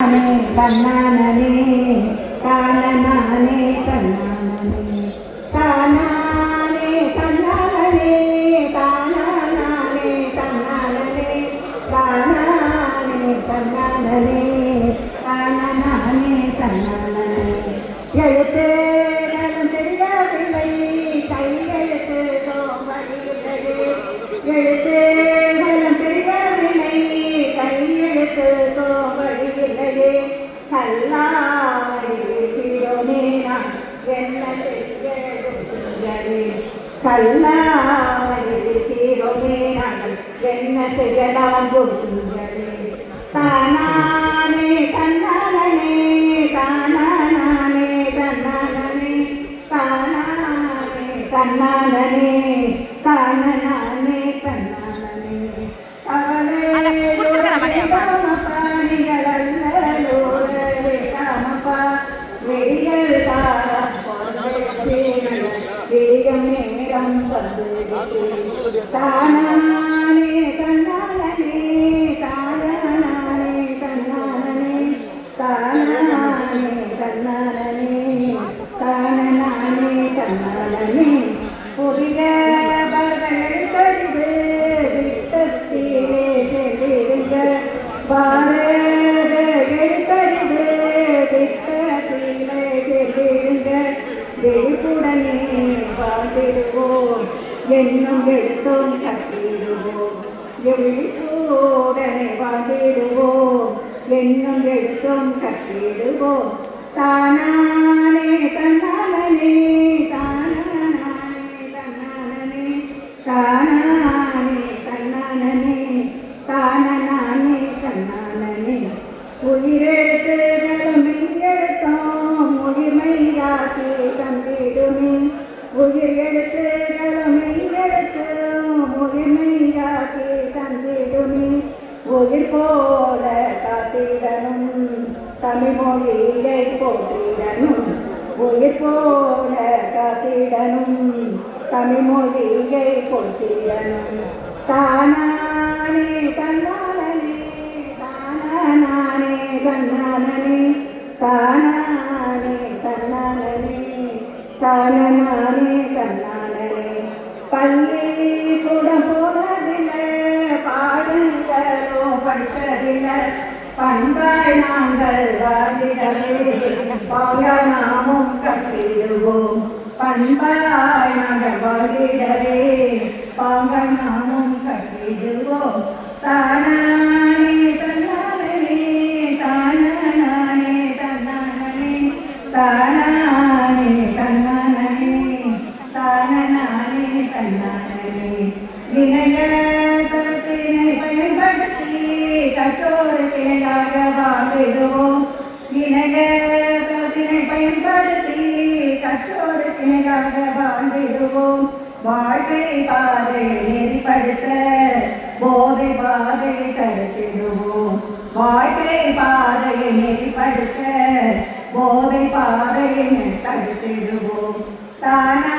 தன்னானே தானனானே தன்னானே தானானே தன்னானே தானனானே தன்னானே தானானே தன்னானே தானனானே தன்னானே எழுத்து நலம் தெரியாதில்லை கையெழுத்து தோம்படியில்லை எழுத்து நலம் தெரியாதில்லை கையெழுத்து தோம்படியில்லை கல்லாமடிக்கிறோமே நான் என்ன செய்யவே கல்லாமடிக்கிறோமே நாங்கள் என்ன செய்யலாம் புரிஞ்சவே தானானே தன்னானே தானானே தன்னானே தானானே தன்னானே தானானே தன்னானே அவளே தானானே தன்னானே தானானே தன்னானே தானானே தன்னானே தானானே தன்னானே புரிய பரதெழுத்தறிவு விட்டத்திலே செல்லிருங்க பாரத எழுத்தறிவு விட்டத்திலே செல்லிருங்க விழிப்புடனே வாழ்ந்திடுவோம் என்னும் எழுத்தோம் கட்டிடுவோம் விழிப்புடனே வாழ்ந்திடுவோம் என்னும் எழுத்தோம் கட்டிடுவோம் தானானே தன்னானே தானானே தன்னானே தானானே தன்னானே தானானே தன்னானே உயிரெழுத்து எழுத்தோம் உயிர்மையாக்கி தந்திடுமே உயிர் எழுத்து எழுத்து உயிர்மையாக்கி தந்திடுமே உயிர் போல காத்திடணும் தமிழ் மொழியை போற்றிடணும் உயிர் போல காத்திடணும் தமிழ் மொழியை போற்றிடணும் தானானே தன்னானே தானானே தன்னானே தானானே தன்னானே தானானே தன்னானே பள்ளி கூட போனதில்லை பாடங்களோ படித்ததில்லை பண்பாய் நாங்கள் வாழ்ந்திடவே பாங்க நாமும் கட்டிடுவோம் பண்பாய் நாங்கள் வாழ்ந்திடவே பாங்க நாமும் கட்டிடுவோம் தானானே தன்னானே தானானே தன்னானே தானானே தன்னானே தானானே தன்னானே இணையதளத்தினை பயன்படுத்தி கற்றோருக்கு இணையாக வாழ்ந்திடுவோம் இணையதளத்தினை பயன்படுத்தி கற்றோருக்கு இணையாக வாழ்ந்திடுவோம் வாழ்க்கை பாதை நெறிப்படுத்த போதை பாதை தடுத்திடுவோம் வாழ்க்கை பாதையை நெறிப்படுத்த போதை பாதையை தடுத்திடுவோம் தானா